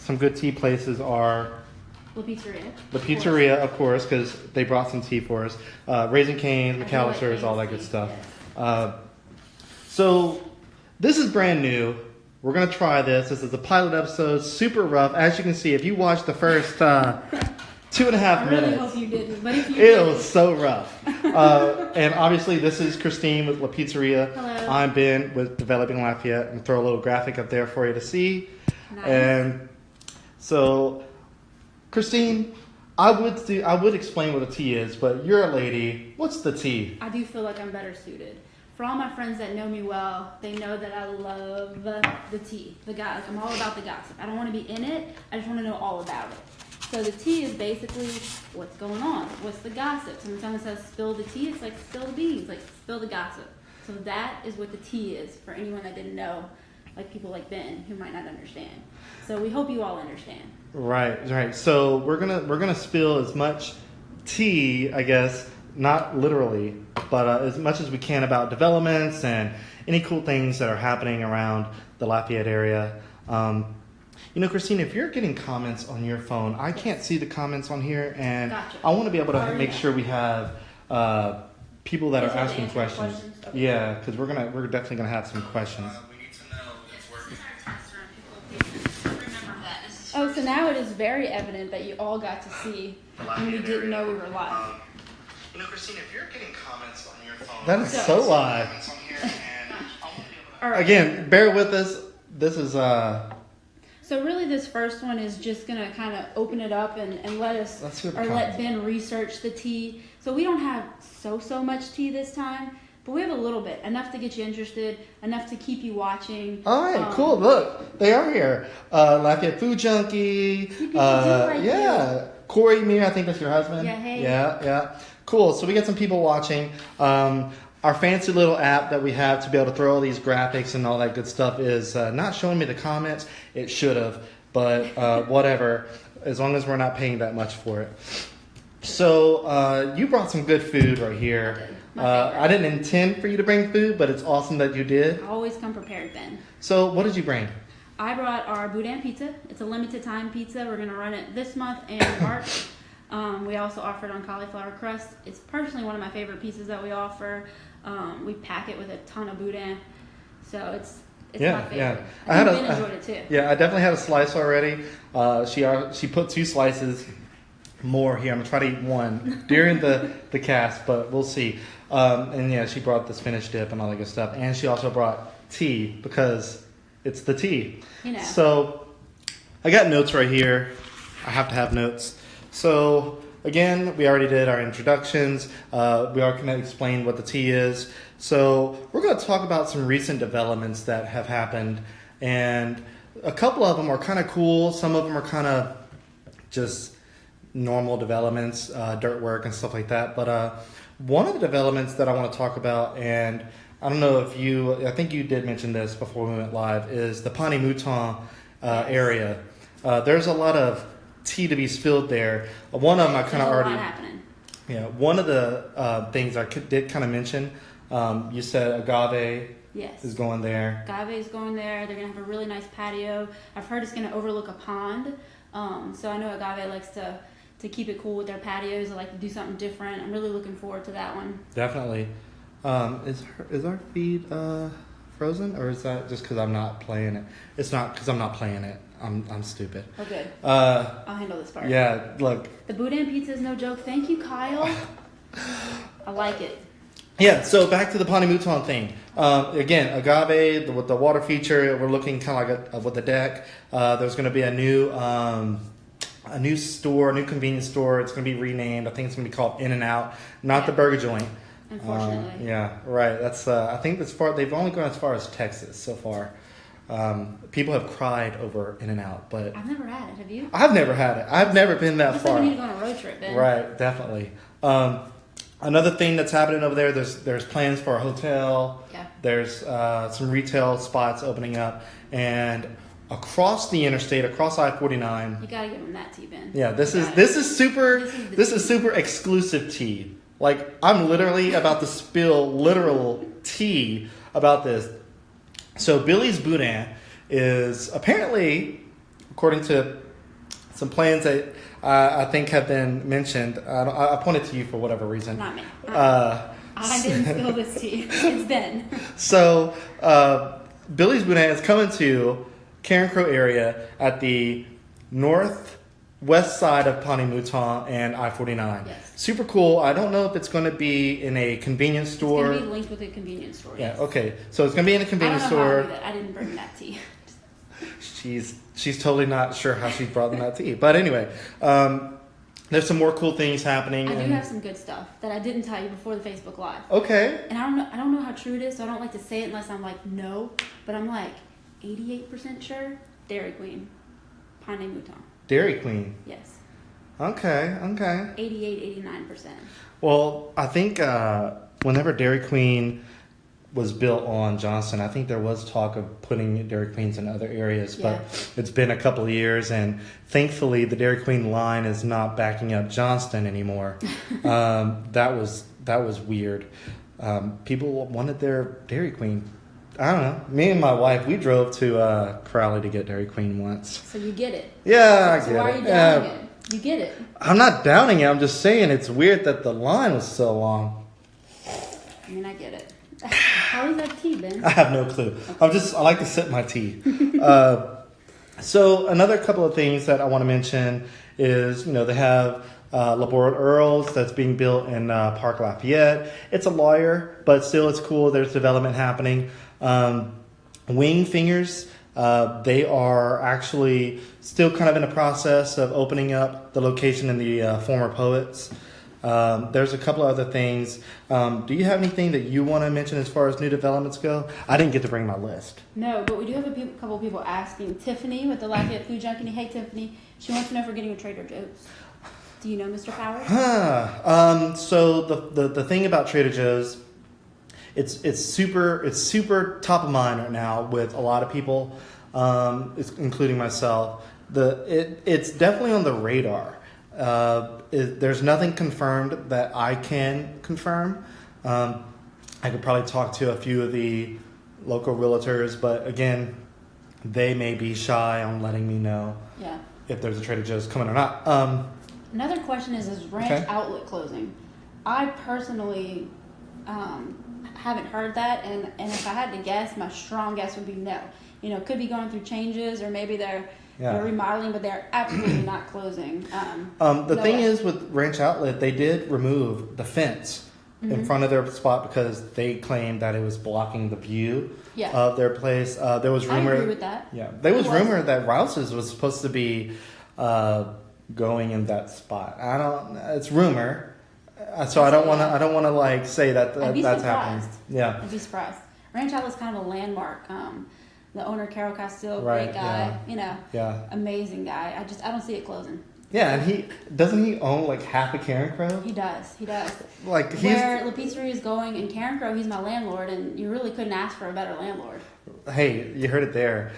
some good tea places are La Pizzeria, of course, because they brought some tea for us. Raising Cane's, McAllister's, all that good stuff. Yes. So this is brand new. We're going to try this. This is a pilot episode, super rough. As you can see, if you watch the first 2.5 minutes. I really hope you didn't, but if you It did. was so rough. And obviously, this is Christine with La Pizzeria. Hello. I'm Ben with Developing Lafayette. And throw a little graphic up there for you to see. Nice. And so, Christine, I would explain what a tea is, but you're a lady. What's the tea? I do feel like I'm better suited. For all my friends that know me well, they know that I love the tea, the guys. I'm all about the gossip. I don't want to be in it. I just want to know all about it. So the tea is basically what's going on. What's the gossip? So when someone says spill the tea, it's like spill the beans, like spill the gossip. So that is what the tea is for anyone that didn't know, like people like Ben who might not understand. So we hope you all understand. Right. So we're gonna spill as much tea, I guess, not literally, but as much as we can about developments and any cool things that are happening around the Lafayette area. Christine, if you're getting comments on your phone, I can't see the comments on here, and Gotcha. I want to be able to make sure we have people that Is are that asking answering questions. questions? Okay. Yeah, because we're definitely gonna have some questions. We need to know if we're Oh, so now it is very evident that you all got to see and we didn't know we were live. Christine, if you're getting comments on your phone, That is so live. comments on here, and I want to be able to All right. Again, bear with us. This is So really this first one is just going to kind of open it up and let us, Let's hear the or let comments. Ben research the tea. So we don't have so much tea this time, but we have a little bit, enough to get you interested, enough to keep you watching. All right, cool. Look, they are here. Lafayette Food Junkie. people do like yeah. Corey Mhire, I think that's your husband. Yeah, hey. Yeah. Cool. So we got some people watching. Our fancy little app that we have to be able to throw all these graphics and all that good stuff is not showing me the comments. It should have, but whatever. As long as we're not paying that much for it. So you brought some good food right here. My favorite. I didn't intend for you to bring food, but it's awesome that you did. I always come prepared, Ben. So what did you bring? I brought our Boudin Pizza. It's a limited time pizza. We're going to run it this month and March. We also offer it on cauliflower crust. It's personally one of my favorite pizzas that we offer. We pack it with a ton of Boudin. So it's my favorite. Yeah. I think Ben enjoyed it too. Yeah, I definitely had a slice already. She put 2 slices more here. I'm gonna try to eat one during the cast, but we'll see. And yeah, she brought the spinach dip and all that good stuff, and she also brought tea because it's the tea. So I got notes right here. I have to have notes. So again, we already did our introductions. We are going to explain what the tea is. So we're going to talk about some recent developments that have happened, and a couple of them are kind of cool. Some of them are kind of just normal developments, dirt work and stuff like that. But one of the developments that I want to talk about, and I don't know if I think you did mention this before we went live, is the Panis Mouton area. There's a lot of tea to be spilled there. One of them I kind of already. There's a lot happening. Yeah, one of the things I did kind of mention. You said agave Yes. is going there. Agave is going there. They're going to have a really nice patio. I've heard it's going to overlook a pond. So I know Agave likes to keep it cool with their patios. They like to do something different. I'm really looking forward to that one. Definitely. Is our feed frozen, or is that just because I'm not playing it? It's not because I'm not playing it. I'm stupid. Oh, good. I'll handle this part. Yeah, look. The Boudin Pizza is no joke. Thank you, Kyle. I like it. Yeah, so back to the Panis Mouton thing. Again, agave with the water feature. We're looking kind of like with the deck. There's going to be a new store, a new convenience store. It's going to be renamed. I think it's going to be called In and Out, not the burger joint. Unfortunately. Yeah, right. That's I think that's far. They've only gone as far as Texas so far. People have cried over In and Out, but I've never had it. Have you? I've never had it. I've never been that Looks far. like we need to go on a road trip, Ben. Right, definitely. Another thing that's happening over there, there's plans for a hotel. Yeah. There's some retail spots opening up, and across the interstate, across I-49. You gotta give them that tea, Ben. Yeah, this You is super. This is This is super exclusive tea. Like, I'm literally about to spill literal tea about this. So Billy's Boudin is apparently according to some plans that I think have been mentioned. I pointed to you for whatever reason. Not me. I didn't spill this tea. It's Ben. So, Billy's Boudin is coming to Karen Crow area at the northwest side of Pawnee Mouton and I-49. Yes. Super cool. I don't know if it's going to be in a convenience store. It's going to be linked with a convenience store. Yeah, Yes. okay. So it's going to be in a convenience I don't know store. how I do that. I didn't bring that tea. She's totally not sure how she brought them that tea. But anyway, there's some more cool things happening. I do have some good stuff that I didn't tell you before the Facebook Live. Okay. And I don't know how true it is, so I don't like to say it unless I'm like, no. But I'm like 88% sure. Dairy Queen. Pawnee Mouton. Dairy Queen. Yes. Okay. 88, 89%. Well, I think whenever Dairy Queen was built on Johnston, I think there was talk of putting Dairy Queens in other areas, but it's been a couple of years, and thankfully the Dairy Queen line is not backing up Johnston anymore. That was weird. People wanted their Dairy Queen. I don't know. Me and my wife, we drove to Crowley to get Dairy Queen once. So you get it. Yeah, I So get why it. are you downing it? You get it. I'm not downing it. I'm just saying it's weird that the line was so long. I mean, I get it. How is that tea, Ben? I have no clue. I like to sip my tea. So another couple of things that I want to mention is, they have Labor Earls that's being built in Park Lafayette. It's a lawyer, but still it's cool. There's development happening. Wing Fingers, they are actually still kind of in the process of opening up the location in the former Poets. There's a couple of other things. Do you have anything that you want to mention as far as new developments go? I didn't get to bring my list. No, but we do have a couple of people asking. Tiffany with the Lafayette Food Junkie. Hey, Tiffany. She wants to know if we're getting a Trader Joe's. Do you know Mr. Powers? So the thing about Trader Joe's, it's super top of mind right now with a lot of people, including myself. It's definitely on the radar. There's nothing confirmed that I can confirm. I could probably talk to a few of the local realtors, but again, they may be shy on letting me know if there's a Trader Joe's coming or not. Another question is Ranch Outlet closing? I personally haven't heard that, and if I had to guess, my strong guess would be no. Could be going through changes, or maybe they're remodeling, but they're absolutely not closing. The thing is with Ranch Outlet, they did remove the fence in front of their spot because they claimed that it was blocking the view of their place. There was rumor. I agree with that. Yeah, there was rumor that Rouse's was supposed to be going in that spot. It's rumor, so I don't want to like say that that's happening. Yeah, I'd be surprised. Ranch Outlet's kind of a landmark. The owner, Carol Castile, Right, great guy, yeah. Amazing guy. I don't see it closing. Yeah, and he own like half of Karen Crow? He does. Like where La Pizzeria is going in Karen Crow, he's my landlord, and you really couldn't ask for a better landlord. Hey, you heard it there.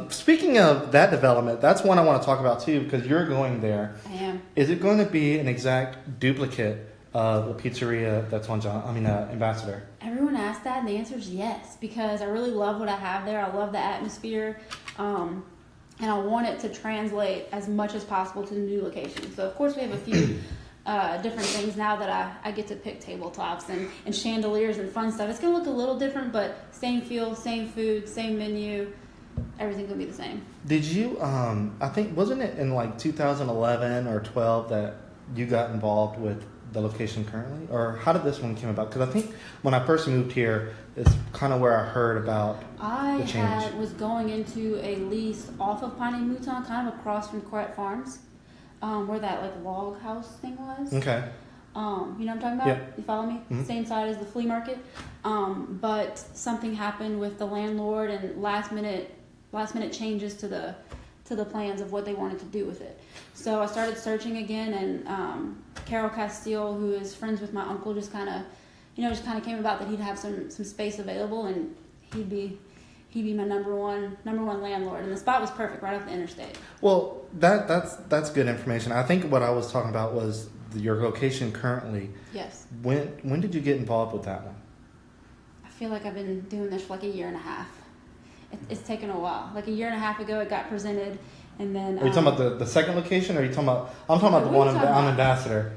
Speaking of that development, that's one I want to talk about too because you're going there. I am. Is it going to be an exact duplicate of the pizzeria that's on Ambassador? Everyone asked that, and the answer is yes, because I really love what I have there. I love the atmosphere, and I want it to translate as much as possible to the new location. So, of course, we have a few different things now that I get to pick tabletops and chandeliers and fun stuff. It's going to look a little different, but same feel, same food, same menu. Everything's going to be the same. Did you, I think, wasn't it in like 2011 or 12 that you got involved with the location currently? Or how did this one come about? Because I think when I first moved here, it's kind of where I heard about the change. Was going into a lease off of Pawnee Mouton, kind of across from Corette Farms, where that like log house thing was. Okay. You know what I'm talking about? Yep. You follow me? Mm-hmm. Same side as the flea market. But something happened with the landlord, and last minute changes to the plans of what they wanted to do with it. So I started searching again, and Carol Castile, who is friends with my uncle, just kind of came about that he'd have some space available, and he'd be my number one landlord, and the spot was perfect right off the interstate. Well, that's good information. I think what I was talking about was your location currently. Yes. When did you get involved with that one? I feel like I've been doing this for like a year and a half. It's taken a while. Like a year and a half ago, it got presented, And then Are you talking about the second location, or are you talking about? I'm talking about the What one are you talking on about? Ambassador.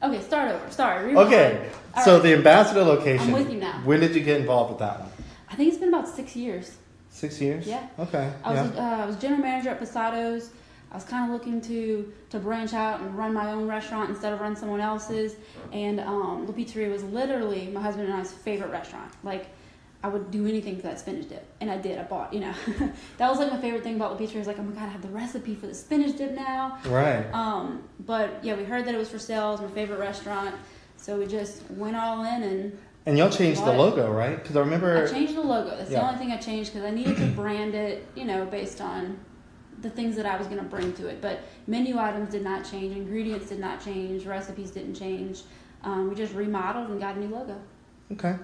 Okay, start over. Sorry. Rewind. Okay, All so right. the Ambassador location. I'm with you now. When did you get involved with that one? I think it's been about 6 years. 6 years. Yeah. Okay. I was general manager at Posado's. I was kind of looking to branch out and run my own restaurant instead of run someone else's. And La Pizzeria was literally my husband and I's favorite restaurant. Like, I would do anything for that spinach dip, and I did. I bought, that was like my favorite thing about La Pizzeria. Is like, oh my god, I have the recipe for the spinach dip now. Right. But yeah, we heard that it was for sale. It was my favorite restaurant, so we just went all in And y'all changed the What? logo, right? Because I remember. I changed the logo. That's Yeah. the only thing I changed because I needed to brand it, based on the things that I was going to bring to it. But menu items did not change, ingredients did not change, recipes didn't change. We just remodeled and got a new logo. Okay.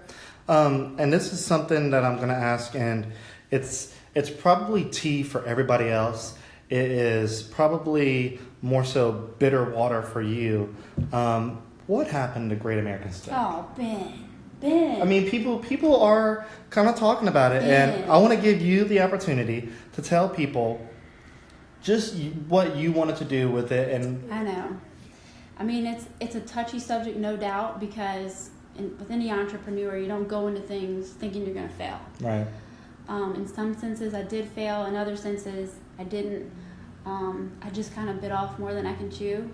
And this is something that I'm going to ask, and it's probably tea for everybody else. It is probably more so bitter water for you. What happened to Great American Steak? Oh, Ben. I mean, people are kind of talking about it, and I want to give you the opportunity to tell people just what you wanted to do with it. And I know. I mean, it's a touchy subject, no doubt, because with any entrepreneur, you don't go into things thinking you're going to fail. right. In some senses, I did fail. In other senses, I didn't. I just kind of bit off more than I can chew,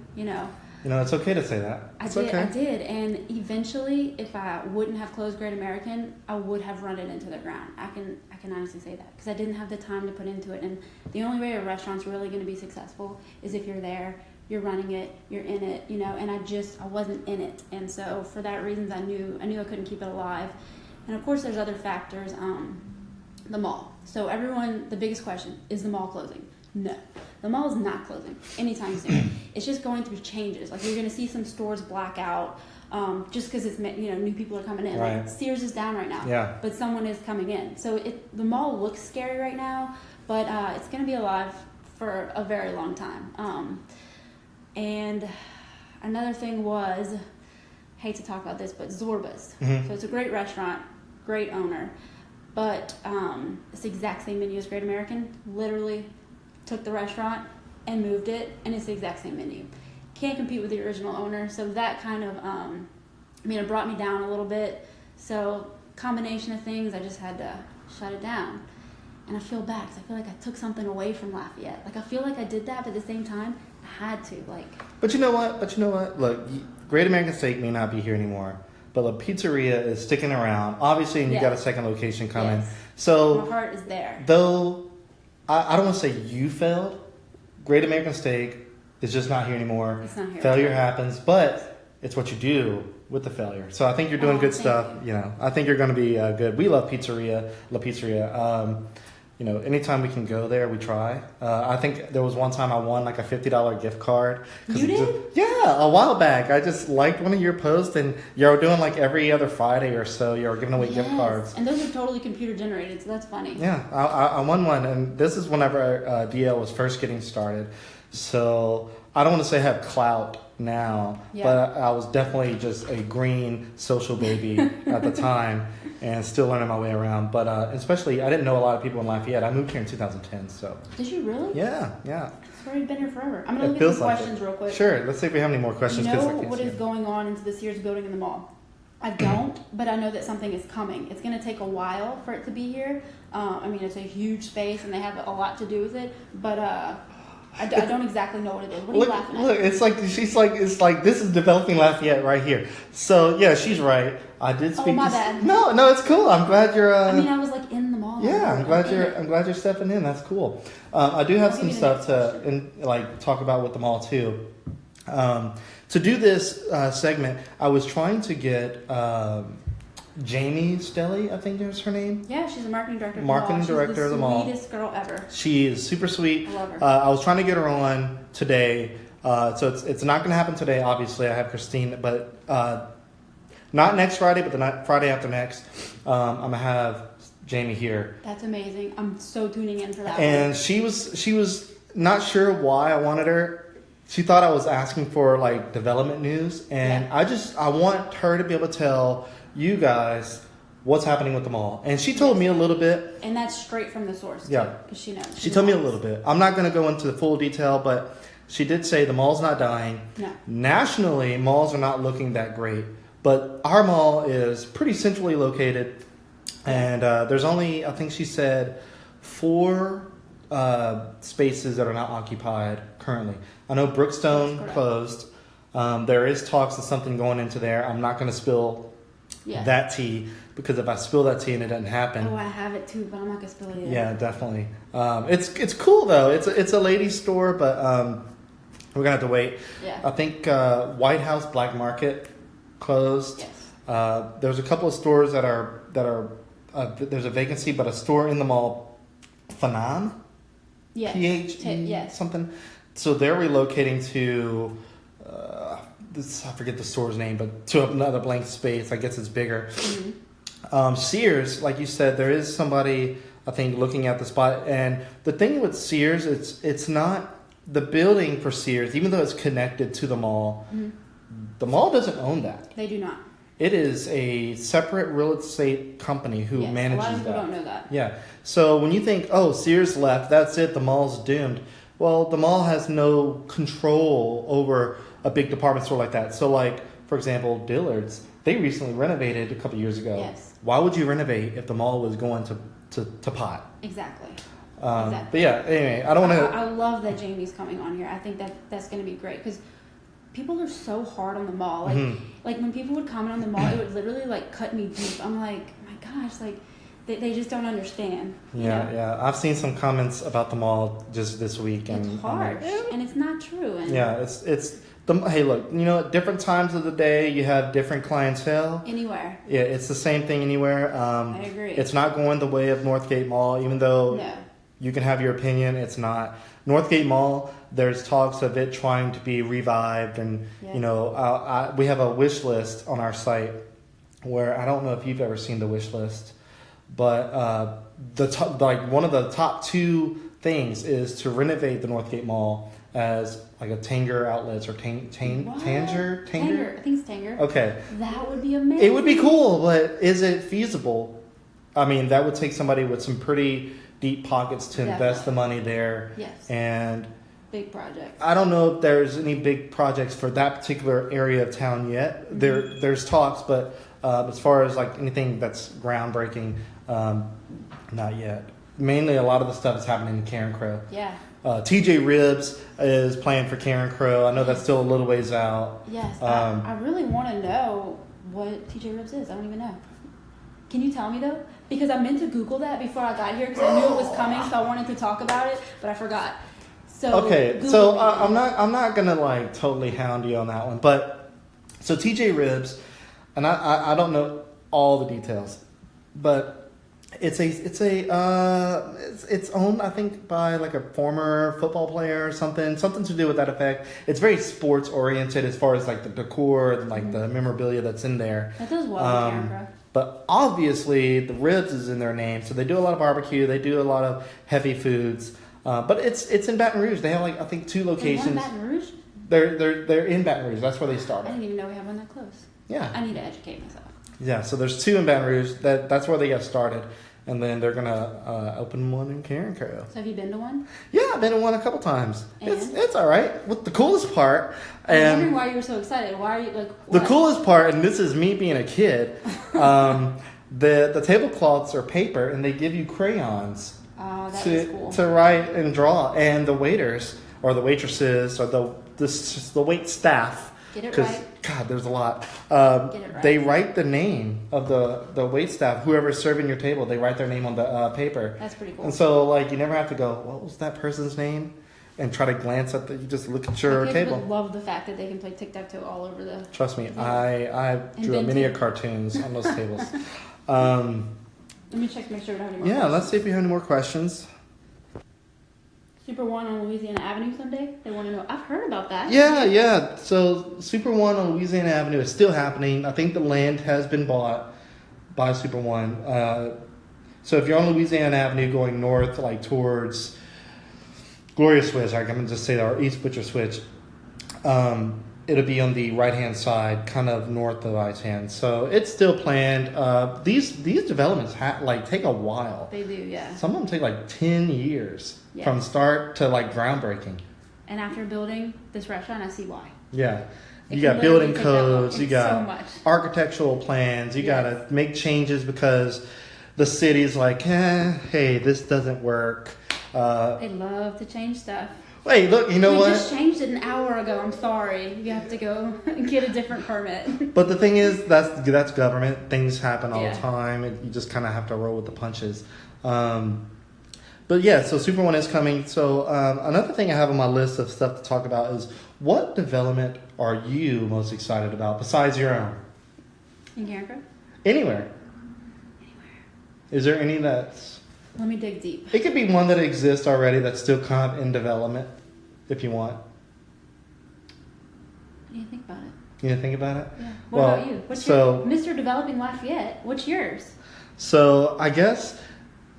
It's okay to say that. I It's did, okay. I did, and eventually, if I wouldn't have closed Great American, I would have run it into the ground. I can honestly say that because I didn't have the time to put into it. And the only way a restaurant's really going to be successful is if you're there, you're running it, you're in it, And I wasn't in it, and so for that reason, I knew I couldn't keep it alive. And of course, there's other factors. The mall. So the biggest question is the mall closing? No, the mall is not closing anytime soon. It's just going through changes. Like, you're going to see some stores black out just because it's new people are coming in. Right. Like, Sears is down right now, Yeah. but someone is coming in. So the mall looks scary right now, but it's going to be alive for a very long time. And another thing was, hate to talk about this, but Zorba's. Mhm. So it's a great restaurant, great owner, but it's the exact same menu as Great American. Literally took the restaurant and moved it, and it's the exact same menu. Can't compete with the original owner, so that kind of, it brought me down a little bit. So combination of things, I just had to shut it down. And I feel bad because I feel like I took something away from Lafayette. Like, I feel like I did that, but at the same time, I had to. But you know what? Look, Great American Steak may not be here anymore, but La Pizzeria is sticking around. Obviously, and you Yes. got a second location coming. Yes. So, My heart is there. though I don't want to say you failed, Great American Steak is just not here anymore. It's not here. Failure happens, but it's what you do with the failure. So I think you're doing Oh, good thank stuff. you. I think you're going to be good. We love La Pizzeria. Anytime we can go there, we try. I think there was one time I won like a $50 gift card. 'Cause You did? Yeah, a while back. I just liked one of your posts, and you're doing like every other Friday or so. You're giving away gift Yes. cards. And those are totally computer generated, so that's funny. Yeah, I won one, and this is whenever DL was first getting started. So I don't want to say I have clout now, Yeah. but I was definitely just a green social baby at the time, and still learning my way around. But especially, I didn't know a lot of people in Lafayette. I moved here in 2010, so Did you really? yeah. I've already been here forever. I'm It going to look at feels some like questions it. real quick. Sure, let's see if we have any more questions. You 'cause I know can't what see is them. going on into the Sears building in the mall? I don't, but I know that something is coming. It's going to take a while for it to be here. It's a huge space, and they have a lot to do with it. But I don't exactly know what it is. What are you laughing at? Look, it's like this is Developing Lafayette right here. So yeah, she's right. I did speak. my to, bad. No, it's cool. I'm glad you're. I was like in the mall. Yeah, I'm glad in it. you're stepping in. That's cool. I do have I'll some give you the stuff to talk about with them all too. To do this segment, I was trying to get Jamie Stelly, I think is her name. Yeah, she's a marketing director. Marketing director of the mall. She's the sweetest girl ever. She is super sweet. I love her. I was trying to get her on today, so it's not going to happen today. Obviously, I have Christine, but not next Friday, but the Friday after next. I'm gonna have Jamie here, That's amazing. I'm so tuning in for that. and she was not sure why I wanted her. She thought I was asking for like development news, and Yeah. I want her to be able to tell you guys what's happening with the mall. And she told me a little bit. And that's straight from the source. Yeah. Because she knows. She told me a little bit. I'm not going to go into the full detail, but she did say the mall's not dying. No. Nationally, malls are not looking that great. But our mall is pretty centrally located. And there's only, I think she said, 4 spaces that are not occupied currently. I know Brookstone closed. There is talks of something going into there. I'm not going to spill that tea, because if I spill that tea and it doesn't happen. Oh, I have it too, but I'm not going to spill it yet. Yeah, definitely. It's cool though. It's a ladies store, but we're gonna have to wait. Yeah. I think White House Black Market closed. Yes. There's a couple of stores that are there's a vacancy, but a store in the mall, Phenom, Yes. PHE something. So they're relocating to I forget the store's name, but to another blank space. I guess it's bigger. Mm-hmm. Sears, like you said, there is somebody I think looking at the spot. And the thing with Sears, it's not the building for Sears, even though it's connected to the mall. Mm-hmm. The mall doesn't own that. They do not. It is a separate real estate company who manages that. A lot of people don't know that. Yeah. So when you think, oh, Sears left, that's it, the mall's doomed. Well, the mall has no control over a big department store like that. So like, for example, Dillard's, they recently renovated a couple years ago. Yes. Why would you renovate if the mall was going to pot? Exactly. But yeah, anyway, I don't want to. I love that Jamie's coming on here. I think that's going to be great because people are so hard on the mall. Like, like when people would comment on the mall, it would literally like cut me deep. I'm like, my gosh, like they just don't understand. Yeah. I've seen some comments about the mall just this week, and it's harsh, and it's not true. And yeah, it's. Hey, look, at different times of the day, you have different clientele. Anywhere. Yeah, it's the same thing anywhere. I agree. It's not going the way of Northgate Mall, even though you can have your opinion. It's not. Northgate Mall, there's talks of it trying to be revived. And, we have a wish list on our site where I don't know if you've ever seen the wish list, but one of the top 2 things is to renovate the Northgate Mall as like a Tanger Outlets or Tanger? Tanger. I think it's Tanger. Okay. That would be amazing. It would be cool, but is it feasible? I mean, that would take somebody with some pretty deep pockets to invest the money there. Yes. And big projects. I don't know if there's any big projects for that particular area of town yet. Mm-hmm. There's talks, but as far as like anything that's groundbreaking, not yet. Mainly a lot of the stuff is happening in Karen Crow. Yeah. TJ Ribs is playing for Karen Crow. I know that's still a little ways out. Yes. I really want to know what TJ Ribs is. I don't even know. Can you tell me though? Because I meant to Google that before I got here because I knew it was coming, so I wanted to talk about it, but I forgot. So okay, Google so me. I'm not gonna like totally hound you on that one, but so TJ Ribs, and I don't know all the details, but it's owned, I think, by like a former football player or something to do with that effect. It's very sports oriented as far as like the decor and like the memorabilia that's in there. That does well with Karen Crow. But obviously the ribs is in their name, so they do a lot of barbecue. They do a lot of heavy foods. But it's in Baton Rouge. They have like I think 2 locations. They have Baton Rouge? They're in Baton Rouge. That's where they I started. didn't even know we have one that close. Yeah. I need to educate myself. Yeah. So there's 2 in Baton Rouge. That's where they got started, and then they're gonna open one in Karen Crow. So have you been to one? Yeah, I've been to one a couple times. And? It's all right. What the coolest part? I'm wondering why you were so excited. Why are you like? The what? coolest part, and this is me being a kid. The tablecloths are paper, and they give you crayons. Oh, that is cool. To write and draw, and the waiters or the waitresses or the wait staff. Get it Because right. God, there's a lot. Get it right. They write the name of the wait staff, whoever's serving your table. They write their name on the paper. That's pretty cool. And so, like, you never have to go, what was that person's name? And try to glance at you just look at your My kids table. would love the fact that they can play tic-tac-toe all over the... Trust me, Yeah. I drew Invented. many cartoons on those tables. Let me check to make sure we don't have any more Yeah, questions. let's see if we have any more questions. Super One on Louisiana Avenue someday? They want to know. I've heard about that. Yeah. So Super One on Louisiana Avenue is still happening. I think the land has been bought by Super One. So if you're on Louisiana Avenue going north, like towards Gloria Switch, I'm gonna just say that, or East Butcher Switch, it'll be on the right-hand side, kind of north of I-10. So it's still planned. These developments take a while. They do, yeah. Some of them take like 10 years Yes. from start to like groundbreaking. And after building this restaurant, I see why. Yeah. It You can got building literally take that long. codes, you It's got so much. architectural plans, you Yes. got to make changes because the city's like, hey, this doesn't work. They love to change stuff. Wait, look, you know We what? just changed it an hour ago. I'm sorry. You have to go get a different permit. But the thing is, that's government. Things happen all Yeah. the time. You just kind of have to roll with the punches. But yeah, so Super One is coming. So another thing I have on my list of stuff to talk about is what development are you most excited about besides your own? In Cancun? Anywhere. Is there any that's... Let me dig deep. It could be one that exists already that's still kind of in development, if you want. What do you think about it? You didn't think about it? Yeah. What Well, about you? What's so- your Mr. Developing Lafayette? What's yours? So I guess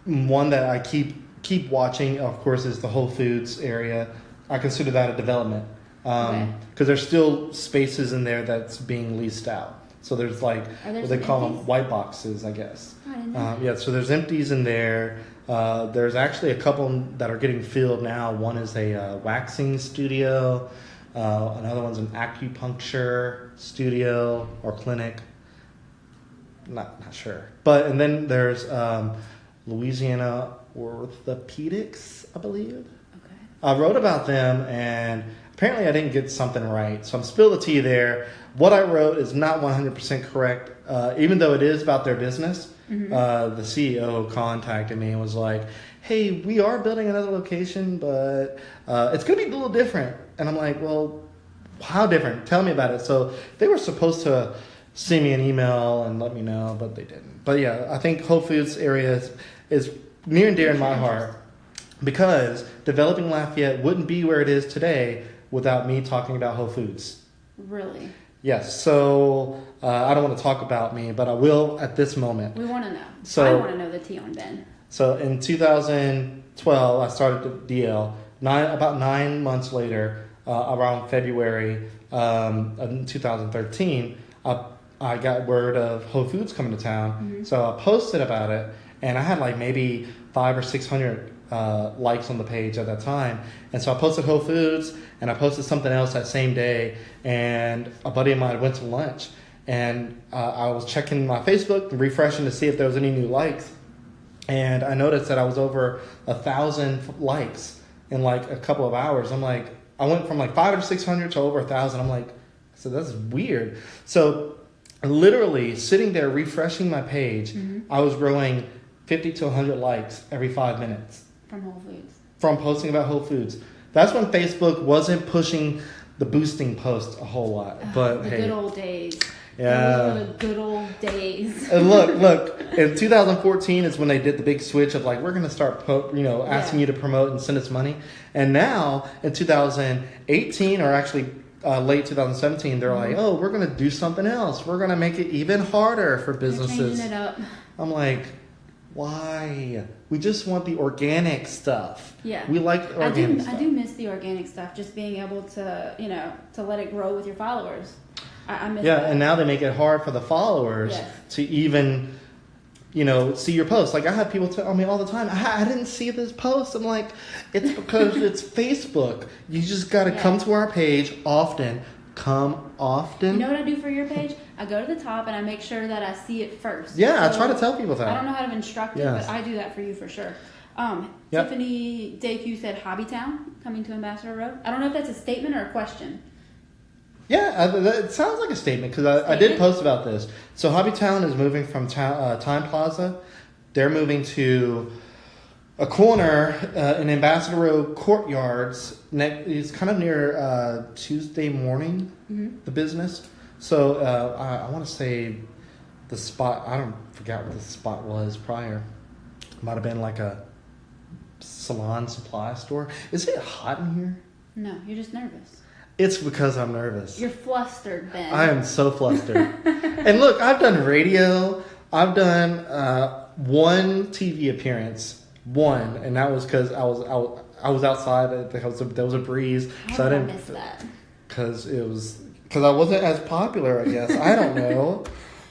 one that I keep watching, of course, is the Whole Foods area. I consider that a development Okay. because there's still spaces in there that's being leased out. So there's like Are there what they some call them empties? white boxes, I guess. Oh, I didn't know. Yeah, so there's empties in there. There's actually a couple that are getting filled now. One is a waxing studio. Another one's an acupuncture studio or clinic. Not sure. And then there's Louisiana Orthopedics, I believe. Okay. I wrote about them, and apparently I didn't get something right. So I'm spill the tea there. What I wrote is not 100% correct, even though it is about their business. The CEO contacted me and was like, hey, we are building another location, but it's going to be a little different. And I'm like, well, how different? Tell me about it. So they were supposed to send me an email and let me know, but they didn't. But yeah, I think Whole Foods area is near and dear in my heart because Developing Lafayette wouldn't be where it is today without me talking about Whole Foods. Really? Yes, so I don't want to talk about me, but I will at this moment. We want to know. So- I want to know the tea on Ben. So in 2012, I started the DL. About 9 months later, around February of 2013, I got word of Whole Foods coming to town. So I posted about it, and I had like maybe 500 or 600 likes on the page at that time. And so I posted Whole Foods, and I posted something else that same day. And a buddy of mine went to lunch, and I was checking my Facebook and refreshing to see if there was any new likes. And I noticed that I was over 1,000 likes in like a couple of hours. I'm like, I went from like 500 or 600 to over 1,000. I'm like, so that's weird. So literally sitting there refreshing my page, I was growing 50 to 100 likes every 5 minutes From Whole Foods. from posting about Whole Foods. That's when Facebook wasn't pushing the boosting post a whole lot. But The hey, good old days. Yeah. Those were the good old days. and look. In 2014 is when they did the big switch of like, we're going to start, asking you to promote and send us money. And now in 2018, or actually late 2017, they're like, oh, we're going to do something else. We're going to make it even harder for They're businesses. changing it up. I'm like, why? We just want the organic stuff. Yeah. We like the organic stuff. I do miss the organic stuff. Just being able to, to let it grow with your followers. I miss that. And now they make it hard for the followers Yes. to even, see your post. Like I have people tell me all the time, I didn't see this post. I'm like, it's because it's Facebook. You just got to come to our page often. Come often. You know what I do for your page? I go to the top and I make sure that I see it first. Yeah, I So, try to tell people that. I don't know how to instruct it, Yes. but I do that for you for sure. Yep. Tiffany DayQ said Hobbytown coming to Ambassador Road. I don't know if that's a statement or a question. Yeah, it sounds like a statement because I did post about this. So Hobbytown is moving from Time Plaza. They're moving to a corner in Ambassador Road Courtyards. It's kind of near Tuesday Morning, the business. So I want to say the spot, I don't forget what the spot was prior. Might have been like a salon supply store. Is it hot in here? No, you're just nervous. It's because I'm nervous. You're flustered, Ben. I am so flustered. And look, I've done radio. I've done one TV appearance, and that was because I was outside. There was a breeze, How so I did I didn't miss that? because it was Because I wasn't as popular, I guess. I don't know.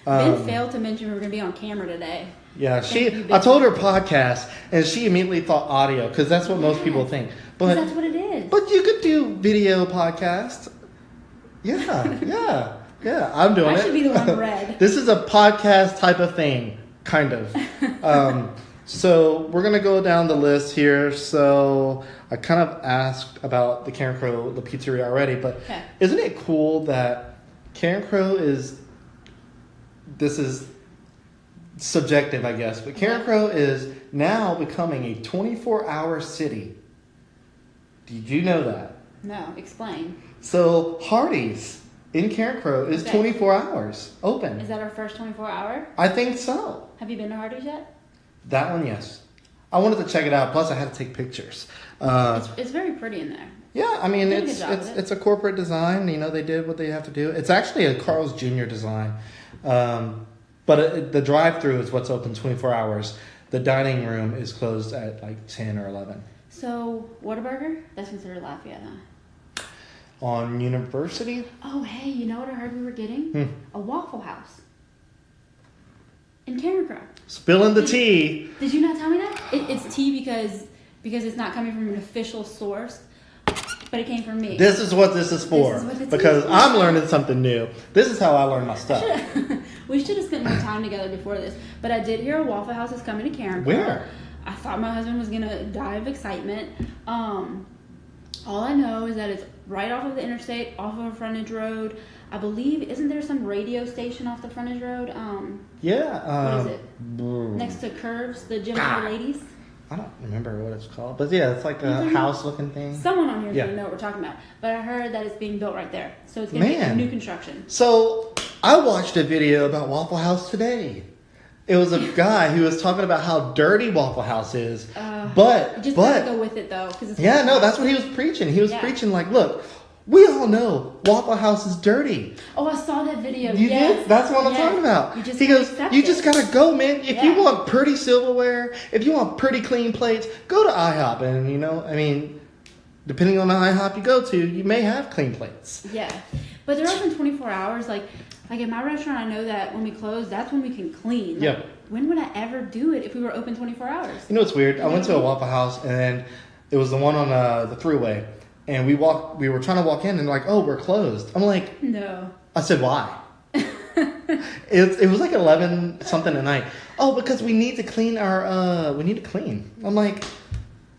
Ben failed to mention we were going to be on camera today. Yeah, Thank you, I Ben. told her podcast, and she immediately thought audio, because that's what most people think. 'Cause But that's what it is. But you could do video podcast. Yeah. I'm doing I it. should be the one red. This is a podcast type of thing, kind of. So we're gonna go down the list here. So I kind of asked about the Karen Crow, the pizzeria already, but Okay. isn't it cool that Karen Crow is? This is subjective, I guess, but Karen Crow is now becoming a 24-hour city. Did you know that? No, explain. So Hardee's in Karen Crow is Okay. 24 hours open. Is that our first 24-hour? I think so. Have you been to Hardee's yet? That one, yes. I wanted to check it out. Plus, I had to take pictures. It's very pretty in there. Yeah, I mean, Did a good it's job with it. it's a corporate design. You know, they did what they have to do. It's actually a Carl's Jr. design, but the drive-through is what's open 24 hours. The dining room is closed at like 10 or 11. So, Whataburger? That's considered Lafayette, huh? On University? Oh, hey, you know what I heard we were getting? Hmm. A Waffle House. In Karen Crow. Spilling the tea. Did you not tell me that? It's tea because it's not coming from an official source, but it came from me. This is what this is for. This is what it's Because for. I'm learning something new. This is how I learn my stuff. We should have spent more time together before this. But I did hear a Waffle House is coming to Karen Crow. Where? I thought my husband was gonna die of excitement. All I know is that it's right off of the interstate, off of a frontage road. I believe, isn't there some radio station off the frontage road? Yeah. What is it? Next to Curves, the gym Ah. for ladies. I don't remember what it's called. But yeah, it's like a Mhm. house-looking thing. Someone on here is Yeah. gonna know what we're talking about. But I heard that it's being built right there, so it's gonna Man. be new construction. So I watched a video about Waffle House today. It was a guy who was talking about how dirty Waffle House is. You But just gotta go with it though, because it's yeah, no, that's what he was preaching. He was Yeah. preaching like, look, we all know Waffle House is dirty. Oh, I saw that video. You yes. did? That's what I'm Yes. talking about. You just He gotta goes, accept you it. just gotta go, man. If you Yeah. want pretty silverware, if you want pretty clean plates, go to IHOP. And you know, I mean, depending on the IHOP you go to, you may have clean plates. Yeah, but they're open 24 hours. Like in my restaurant, I know that when we close, that's when we can clean. Like, Yeah. When would I ever do it if we were open 24 hours? You know what's weird? I went to a Waffle House and it was the one on the Thruway, and we were trying to walk in and like, oh, we're closed. I'm like, No. I said, why? It was like 11 something at night. Oh, because we need to clean we need to clean. I'm like,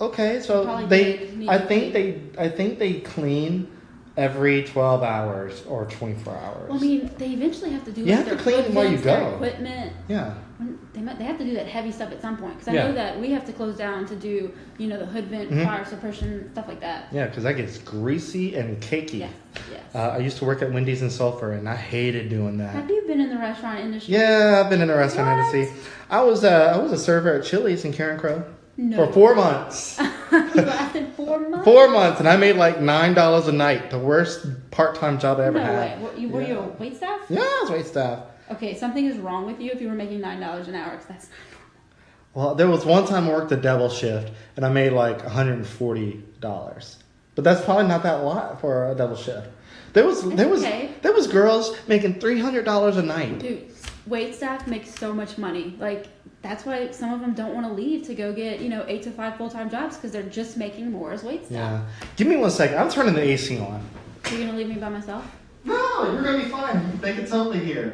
okay, so Probably they did need I to think they clean every 12 hours or 24 hours. Well, I mean, they eventually have to do You like, have to their clean while you equipment, their go. equipment. Yeah. They have to do that heavy stuff at some point because I Yeah. know that we have to close down to do the hood vent, Mhm. fire suppression, stuff like that. Yeah, because that gets greasy and cakey. Yes, yes. I used to work at Wendy's in Sulphur, and I hated doing that. Have you been in the restaurant industry? Yeah, I've been in the restaurant What? industry. I was a server at Chili's in Karen Crow No. for 4 months. You lasted 4 months. 4 months, and I made like $9 a night. The worst part-time job I ever No had. way. Were you a wait staff? Yeah, I was wait staff. Okay, something is wrong with you if you were making $9 an hour because that's Well, there was one time I worked the double shift, and I made like $140. But that's probably not that lot for a double shift. There was girls making $300 a night. dude. Wait staff makes so much money. Like that's why some of them don't want to leave to go get 8 to 5 full-time jobs because they're just making more as wait staff. Yeah. Give me 1 second. I'm turning the AC on. You're gonna leave me by myself? No, you're gonna be fine. They can totally hear.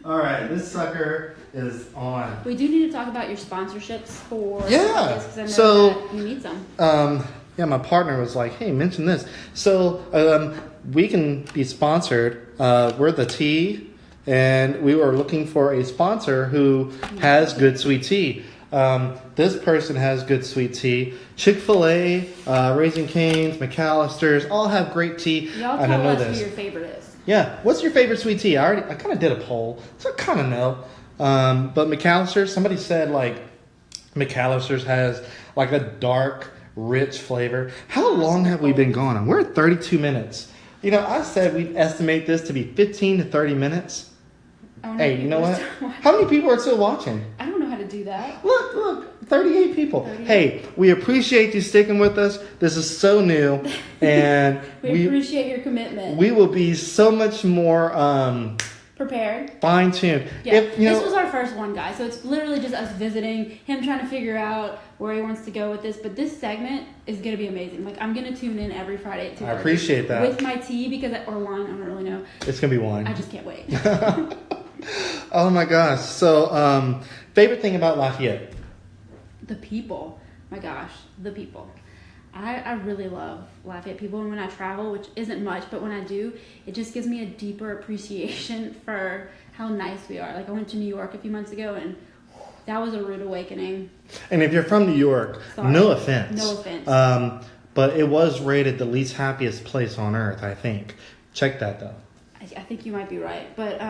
All right, this sucker is on. We do need to talk about your sponsorships for Yeah, this, 'cause I know so- that you need some. Yeah, my partner was like, "Hey, mention this." So we can be sponsored. We're the tea, and we were looking for a sponsor who has good sweet tea. This person has good sweet tea. Chick-fil-A, Raising Cane's, McAllister's, all have great tea. Y'all And I tell know us this. who your favorite is. Yeah, what's your favorite sweet tea? I kind of did a poll, so I kind of know. But McAllister's, somebody said like McAllister's has like a dark, rich flavor. How long have we been going on? We're at 32 minutes. I said we'd estimate this to be 15 to 30 minutes. I don't know Hey, if you know people what? are still watching. How many people are still watching? I don't know how to do that. Look, 38 people. 38. Hey, we appreciate you sticking with us. This is so new, and we appreciate your commitment. We will be so much more prepared, fine-tuned. Yeah, this was our first one, guys. So it's literally just us visiting, him trying to figure out where he wants to go with this. But this segment is gonna be amazing. Like, I'm gonna tune in every Friday at 2:30. I appreciate that. With my tea or wine. I don't really know. It's gonna be wine. I just can't wait. Oh my gosh! So, favorite thing about Lafayette? The people. My gosh, the people. I really love Lafayette people, and when I travel, which isn't much, but when I do, it just gives me a deeper appreciation for how nice we are. Like, I went to New York a few months ago, and that was a rude awakening. And if you're from New York, Sorry. no offense. No offense. But it was rated the least happiest place on earth, I think. Check that, though. I think you might be right. But,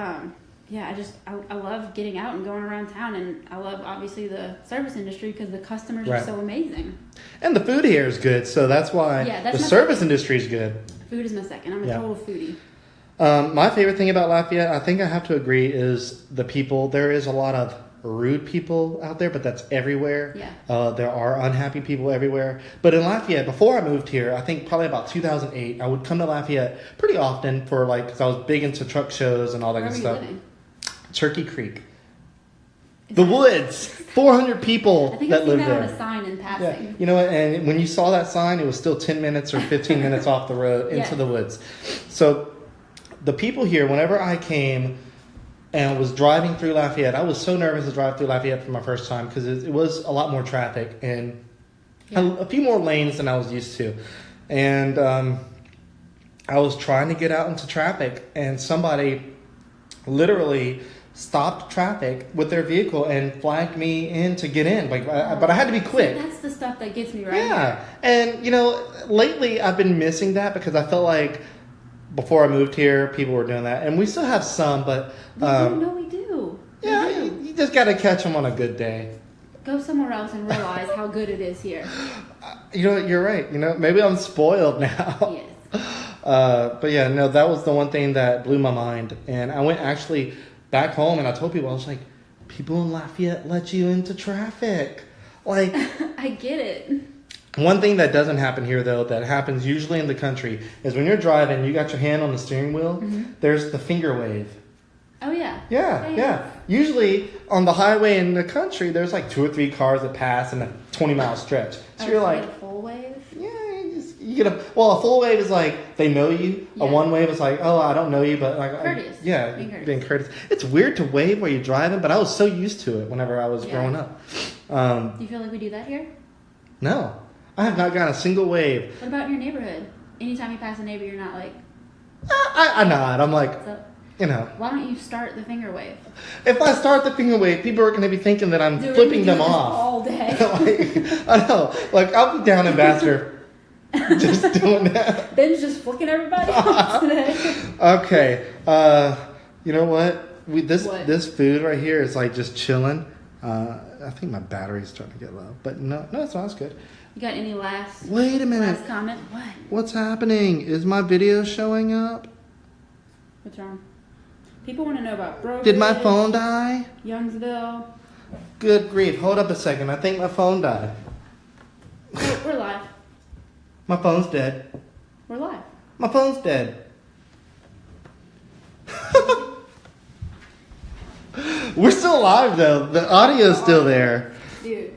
yeah, I love getting out and going around town, and I love, obviously, the service industry because the customers are so amazing. And the food here is good, so that's why the service industry is good. Food is my second. I'm a total foodie. My favorite thing about Lafayette, I think I have to agree, is the people. There is a lot of rude people out there, but that's everywhere. Yeah. There are unhappy people everywhere. But in Lafayette, before I moved here, I think probably about 2008, I would come to Lafayette pretty often for because I was big into truck shows and all that Where good are you stuff. living? Turkey Creek. The woods. 400 people I think that I've live seen that there. on a sign in passing. Yeah. You know what? And when you saw that sign, it was still 10 minutes or 15 minutes off the road into the woods. So the people here, whenever I came and was driving through Lafayette, I was so nervous to drive through Lafayette for my first time because it was a lot more traffic and a few more lanes than I was used to. And I was trying to get out into traffic, and somebody literally stopped traffic with their vehicle and flagged me in to get in. But I had to be quick. See, that's the stuff that gets me right. Yeah. And, lately I've been missing that because I felt like before I moved here, people were doing that. And we still have some, but... We do. Yeah, you just got to catch them on a good day. Go somewhere else and realize how good it is here. You're right. Maybe I'm spoiled now. Yes. But yeah, no, that was the one thing that blew my mind. And I went actually back home and I told people, I was like, people in Lafayette let you into traffic. Like, I get it. One thing that doesn't happen here, though, that happens usually in the country, is when you're driving, you got your hand on the steering wheel, there's the finger wave. Oh, yeah. Yeah. Usually on the highway in the country, there's like 2 or 3 cars that pass in a 20-mile stretch. So you're like... a full wave? Yeah, you get a full wave is like they know you. Yeah. A one wave is like, oh, I don't know you, but like courteous. Being courteous. It's weird to wave while you're driving, but I was so used to it whenever I was growing up. Do you feel like we do that here? No, I have not gotten a single wave. What about in your neighborhood? Anytime you pass a neighbor, you're not like... I nod. I'm like, what's up? Why don't you start the finger wave? If I start the finger wave, people are going to be thinking that I'm flipping them off all day. I know. Like, I'll be down Ambassador just doing that. Ben's just flicking everybody off today. Okay. You know what? This food right here is like just chilling. I think my battery's starting to get low, but no, it's not. It's good. You got any last? Wait a minute. Last comment? What? What's happening? Is my video showing up? What's wrong? People want to know about brokerage. Did my phone die? Youngsville. Good grief. Hold up a second. I think my phone died. We're live. My phone's dead. We're live. My phone's dead. We're still live, though. The audio's still there. Dude,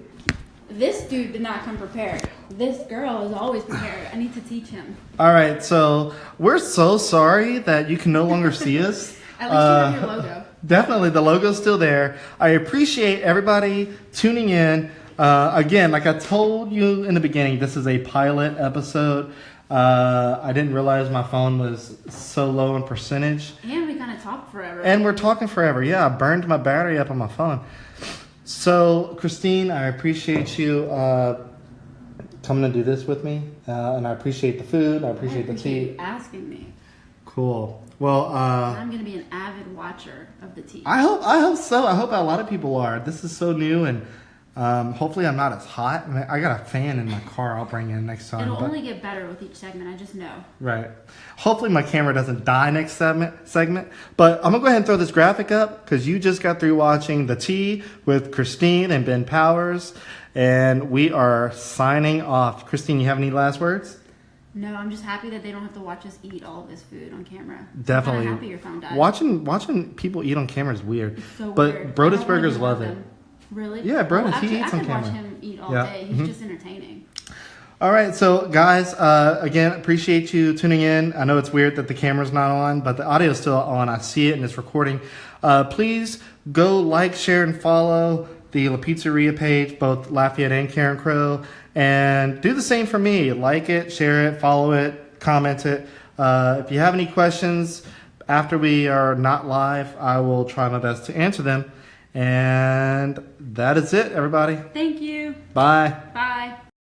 this dude did not come prepared. This girl is always prepared. I need to teach him. All right, so we're so sorry that you can no longer see us. At least you have your logo. Definitely, the logo's still there. I appreciate everybody tuning in. Again, like I told you in the beginning, this is a pilot episode. I didn't realize my phone was so low in percentage. And we kind of talked forever. And we're talking forever. Yeah, I burned my battery up on my phone. So, Christine, I appreciate you coming to do this with me. And I appreciate the food. I appreciate the tea. You asking me. Cool. Well, I'm going to be an avid watcher of the tea. I hope so. I hope a lot of people are. This is so new, and Hopefully I'm not as hot. I got a fan in my car I'll bring in next time. It'll but- only get better with each segment. I just know. Right. Hopefully my camera doesn't die next segment. But I'm going to go ahead and throw this graphic up because you just got through watching The Tea with Christine and Ben Powers. And we are signing off. Christine, you have any last words? No, I'm just happy that they don't have to watch us eat all of this food on camera. Definitely. I'm happy your phone died. Watching people eat on camera is weird. It's so but weird. Brodus I don't Burgers wanna love it. them. Really? Yeah, Brodus, Actually, he eats on I could watch camera. him eat all Yeah. day. He's just entertaining. All right, so guys, again, appreciate you tuning in. I know it's weird that the camera's not on, but the audio's still on. I see it and it's recording. Please go like, share, and follow the La Pizzeria page, both Lafayette and Karen Crow. And do the same for me. Like it, share it, follow it, comment it. If you have any questions after we are not live, I will try my best to answer them. And that is it, everybody. Thank you. Bye. Bye.